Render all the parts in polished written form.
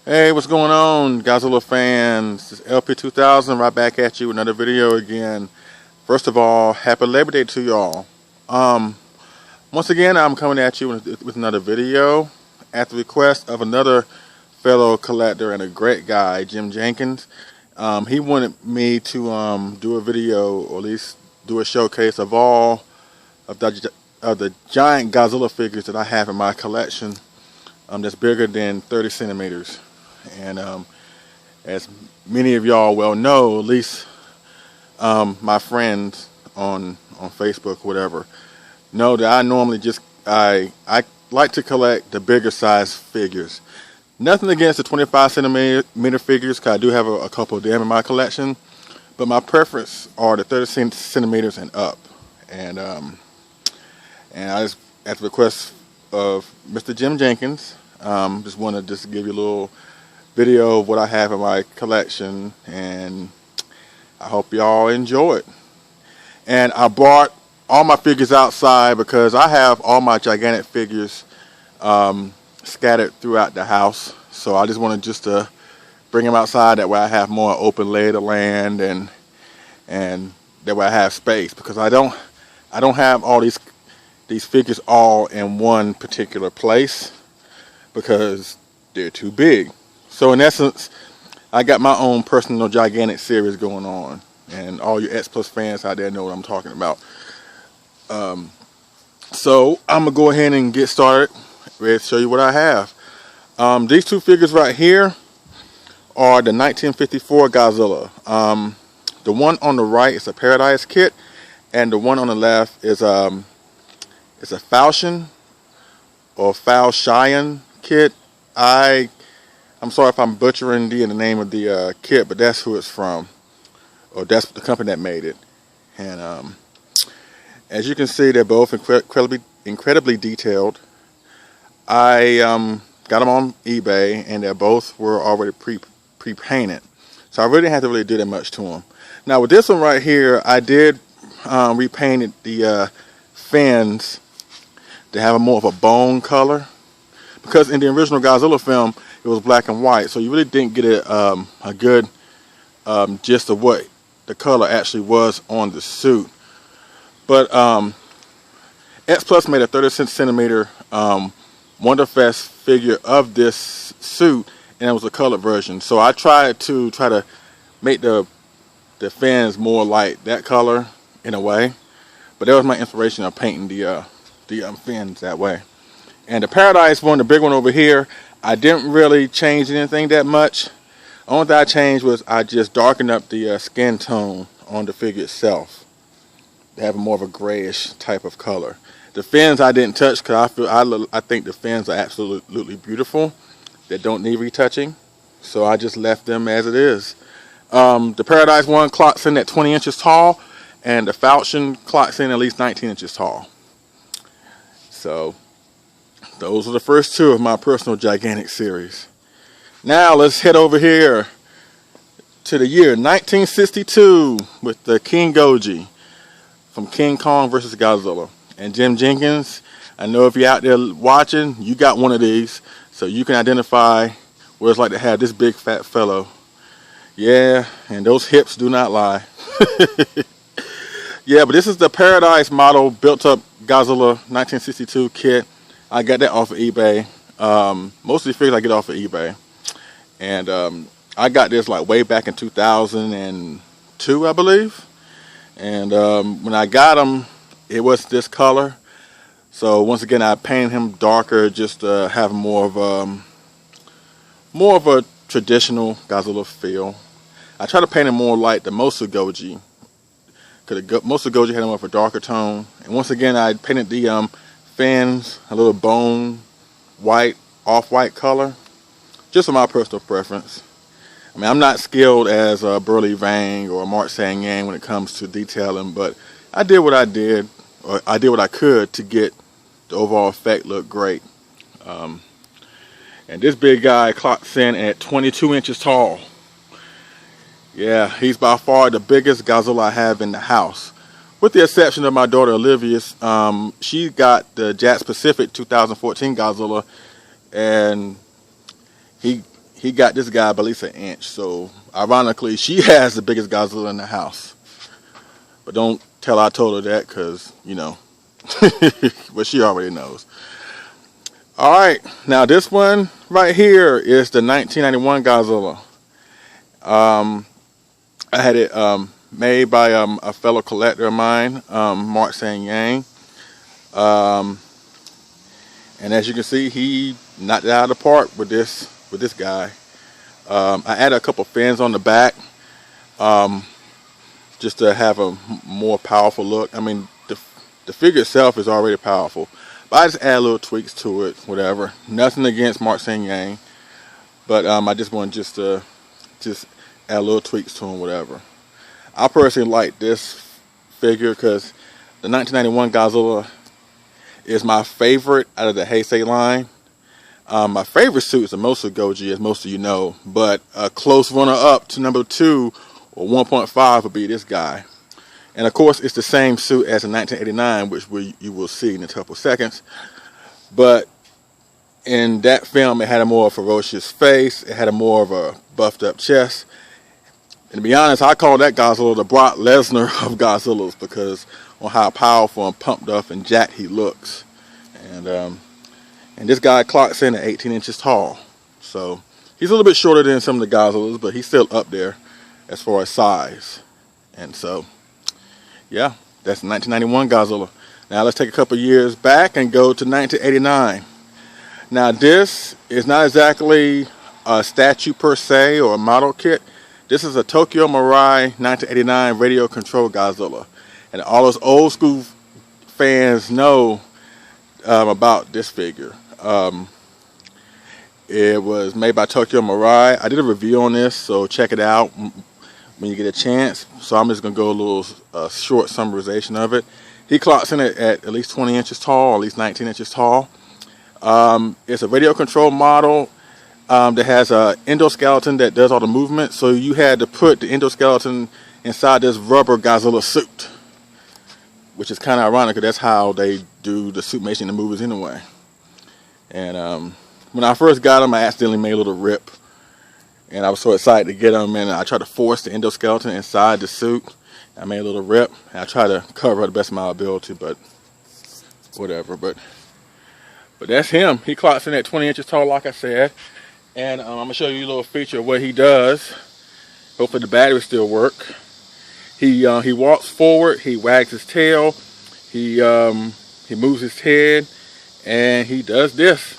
Hey, what's going on, Godzilla fans? This is LP2000 right back at you with another video again. First of all, happy Labor Day to y'all. Once again, I'm coming at you with another video at the request of another fellow collector and a great guy, Jim Jenkins. He wanted me to do a video, or at least do a showcase of all of the giant Godzilla figures that I have in my collection that's bigger than 30 centimeters. And as many of y'all well know, at least my friends on Facebook, whatever, know that I normally I like to collect the bigger size figures. Nothing against the 25 centimeter figures, because I do have a couple of them in my collection, but my preference are the 30 centimeters and up. And I just, at the request of Mr. Jim Jenkins, just want to give you a little video of what I have in my collection, and I hope y'all enjoy it. And I brought all my figures outside because I have all my gigantic figures scattered throughout the house, so I just wanted to bring them outside. That way I have more open lay of land, and that way I have space, because I don't have all these figures all in one particular place because they're too big. So in essence, I got my own personal gigantic series going on, and all you X Plus fans out there know what I'm talking about. So I'm gonna go ahead and get started, ready to show you what I have. These two figures right here are the 1954 Godzilla. The one on the right is a Paradise kit, and the one on the left is it's a Falchion or Falchion kit. I'm sorry if I'm butchering the name of the kit, but that's who it's from, or that's the company that made it. And as you can see, they're both incredibly detailed. I got them on eBay, and they both were already pre-painted, so I really had to do that much to them. Now with this one right here, I did repainted the fins to have more of a bone color, because in the original Godzilla film it was black and white, so you really didn't get a good gist of what the color actually was on the suit. But X Plus made a 30 centimeter Wonderfest figure of this suit, and it was a colored version. So I tried to make the fins more like that color in a way, but that was my inspiration of painting the fins that way. And the Paradise one, the big one over here, I didn't really change anything that much. The only thing I changed was I just darkened up the skin tone on the figure itself to have more of a grayish type of color. The fins I didn't touch because I think the fins are absolutely beautiful. They don't need retouching, so I just left them as it is. The Paradise one clocks in at 20 inches tall, and the Falchion clocks in at least 19 inches tall. So those are the first two of my personal gigantic series. Now let's head over here to the year 1962 with the King Goji from King Kong vs. Godzilla. And Jim Jenkins, I know if you're out there watching, you got one of these, so you can identify what it's like to have this big fat fellow. Yeah, and those hips do not lie. Yeah, but this is the Paradise model built up Godzilla 1962 kit. I got that off of eBay. Most of the figures I get off of eBay. And I got this like way back in 2002, I believe. And when I got them, it was this color. So once again, I painted him darker just to have more of a traditional Godzilla feel. I try to paint him more like the Mosu Goji, because the Mosu Goji had more of a darker tone. And once again, I painted the fins a little bone white, off-white color, just for my personal preference. I mean, I'm not skilled as a Burley Vang or Mark Sang-Yang when it comes to detailing, but I did what I did, or I did what I could to get the overall effect look great. And this big guy clocks in at 22 inches tall. Yeah, he's by far the biggest Godzilla I have in the house. With the exception of my daughter Olivia's, she got the Jazz Pacific 2014 Godzilla, and he he got this guy by at least an inch. So ironically, she has the biggest Godzilla in the house. But don't tell I told her that, because, you know, but she already knows. All right, now this one right here is the 1991 Godzilla. I had it made by a fellow collector of mine, Mark Sang-Yang. And as you can see, he knocked it out of the park with this guy. I added a couple fins on the back, just to have a more powerful look. I mean, the figure itself is already powerful, but I just add little tweaks to it, whatever. Nothing against Mark Sang-Yang, but I just want just add little tweaks to him, whatever. I personally like this figure because the 1991 Godzilla is my favorite out of the Heisei line. My favorite suit is the Mosu Goji, as most of you know, but a close runner-up to number 2 or 1.5 would be this guy. And of course, it's the same suit as the 1989, which you will see in a couple seconds. But in that film, it had a more ferocious face. It had a more of a buffed-up chest. And to be honest, I call that Godzilla the Brock Lesnar of Godzillas, because on how powerful and pumped up and jacked he looks. And this guy clocks in at 18 inches tall. So he's a little bit shorter than some of the Godzillas, but he's still up there as far as size. And so, yeah, that's the 1991 Godzilla. Now let's take a couple years back and go to 1989. Now this is not exactly a statue per se or a model kit. This is a Tokyo Mirai 1989 radio control Godzilla. And all those old school fans know about this figure. It was made by Tokyo Mirai. I did a review on this, so check it out when you get a chance. So I'm just going to go a little short summarization of it. He clocks in at least 20 inches tall, or at least 19 inches tall. It's a radio control model that has an endoskeleton that does all the movement. So you had to put the endoskeleton inside this rubber Godzilla suit, which is kind of ironic because that's how they do the suit making in the movies anyway. And when I first got him, I accidentally made a little rip. And I was so excited to get him, and I tried to force the endoskeleton inside the suit. I made a little rip, and I tried to cover it the best of my ability, but whatever. But that's him. He clocks in at 20 inches tall, like I said. And I'm going to show you a little feature of what he does. Hopefully the batteries still work. He walks forward, he wags his tail, he moves his head, and he does this.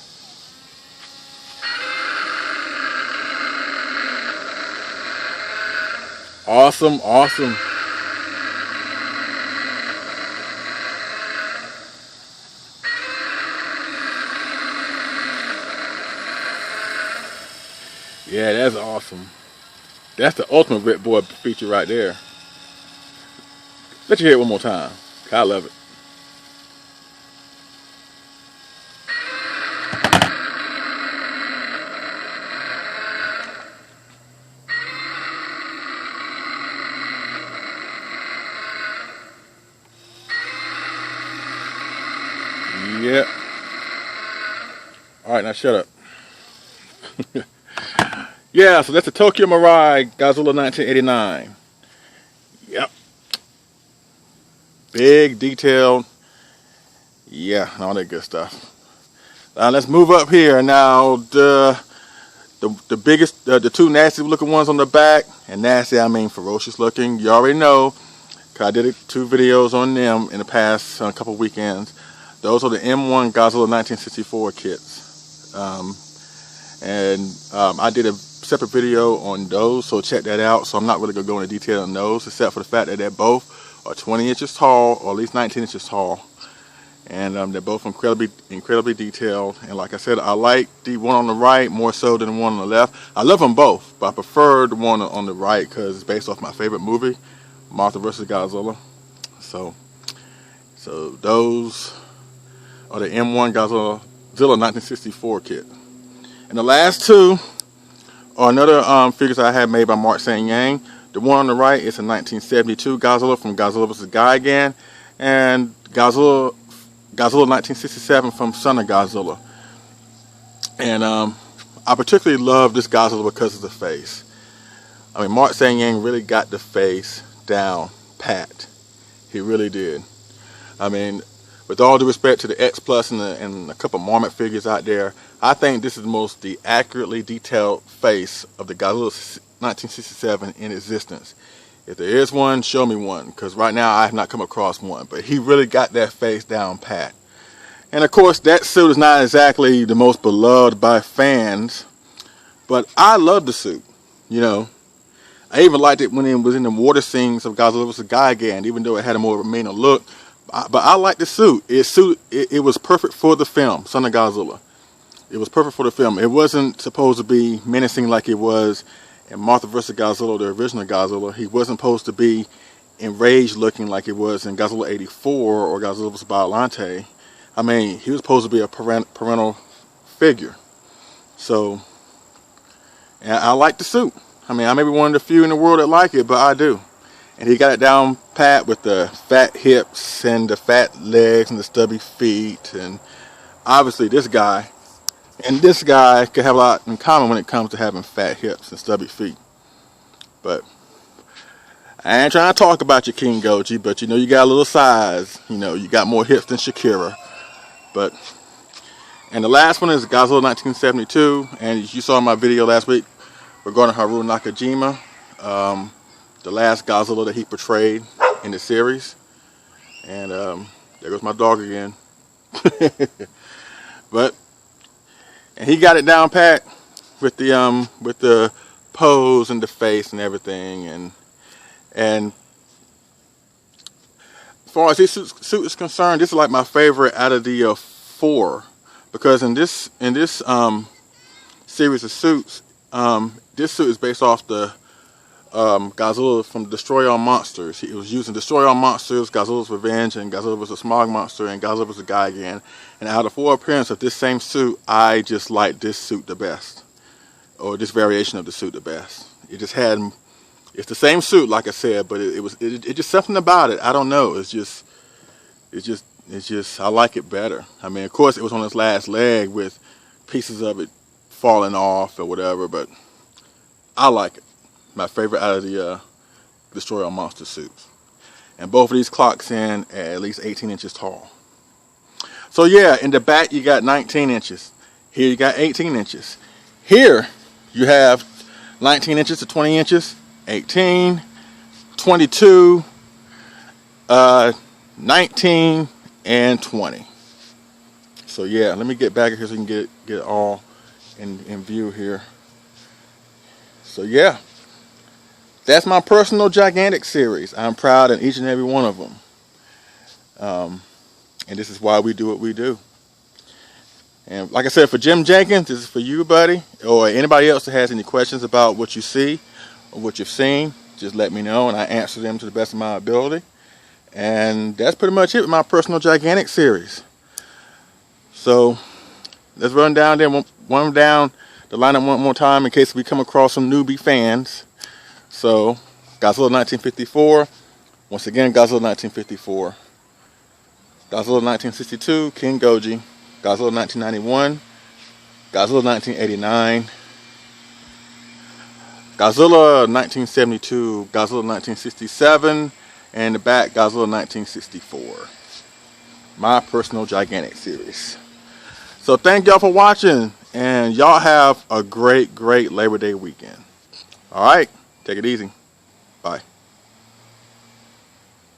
Awesome, awesome. Yeah, that's awesome. That's the ultimate Rip Boy feature right there. Let you hear it one more time. I love it. Yep. Alright, now shut up. Yeah, so that's the Tokyo Mirai Godzilla 1989. Yep. Big, detailed. Yeah, and all that good stuff. Let's move up here. Now, the biggest, the two nasty looking ones on the back, and nasty I mean ferocious looking. You already know, because I did 2 videos on them in the past couple weekends. Those are the M1 Godzilla 1964 kits. I did a separate video on those, so check that out. So I'm not really going to go into detail on those, except for the fact that they're both are 20 inches tall, or at least 19 inches tall. And they're both incredibly detailed. And like I said, I like the one on the right more so than the one on the left. I love them both, but I prefer the one on the right because it's based off my favorite movie, Mothra vs. Godzilla. So those are the M1 Godzilla 1964 kit. And the last two are another figures I had made by Mark Sang-Yang. The one on the right is a 1972 Godzilla from Godzilla vs. Gigan, and Godzilla 1967 from Son of Godzilla. And I I particularly love this Godzilla because of the face. I mean, Mark Sang-yang really got the face down pat. He really did. I mean, with all due respect to the X Plus and a couple Marmot figures out there, I think this is the accurately detailed face of the Godzilla 1967 in existence. If there is one, show me one, because right now I have not come across one. But he really got that face down pat. And of course, that suit is not exactly the most beloved by fans, but I love the suit. You know, I even liked it when it was in the water scenes of Godzilla vs. Gigantic, even though it had a more remaining look. But I like the suit. It was perfect for the film, Son of Godzilla. It was perfect for the film. It wasn't supposed to be menacing like it was in Mothra vs. Godzilla, the original Godzilla. He wasn't supposed to be enraged looking like it was in Godzilla 84 or Godzilla vs. Biollante. I mean, he was supposed to be a parental figure. So, and I like the suit. I mean, I may be one of the few in the world that like it, but I do. And he got it down pat with the fat hips and the fat legs and the stubby feet. And obviously this guy and this guy could have a lot in common when it comes to having fat hips and stubby feet. But I ain't trying to talk about your King Goji, but you know, you got a little size. You know, you got more hips than Shakira. But, and the last one is Godzilla 1972. And as you saw in my video last week regarding Haruo Nakajima, the last Godzilla that he portrayed in the series. And there goes my dog again. But, and he got it down pat with the pose and the face and everything. And as far as this suit is concerned, this is like my favorite out of the 4, because in this series of suits, this suit is based off the Godzilla from Destroy All Monsters. It was using Destroy All Monsters, Godzilla's Revenge, and Godzilla vs. Smog Monster, and Godzilla vs. Gigan. And out of 4 appearances of this same suit, I just like this suit the best, or this variation of the suit the best. It just had. It's the same suit, like I said, but it just something about it. I don't know. It's just I like it better. I mean, of course, it was on its last leg with pieces of it falling off or whatever, but I like it. My favorite out of the Destroy All Monster suits. And both of these clocks in at least 18 inches tall. So yeah, in the back you got 19 inches. Here you got 18 inches. Here you have 19 inches to 20 inches. 18, 22, 19, and 20. So yeah, let me get back here so you can get it all in view here. So yeah, that's my personal gigantic series. I'm proud of each and every one of them. And this is why we do what we do. And like I said, for Jim Jenkins, this is for you, buddy, or anybody else that has any questions about what you see or what you've seen, just let me know and I answer them to the best of my ability. And that's pretty much it with my personal gigantic series. So let's run down there, one down the lineup one more time in case we come across some newbie fans. So Godzilla 1954, once again Godzilla 1954, Godzilla 1962, King Goji, Godzilla 1991, Godzilla 1989, Godzilla 1972, Godzilla 1967, and the back Godzilla 1964. My personal gigantic series. So thank y'all for watching, and y'all have a great Labor Day weekend. Alright, take it easy. Bye.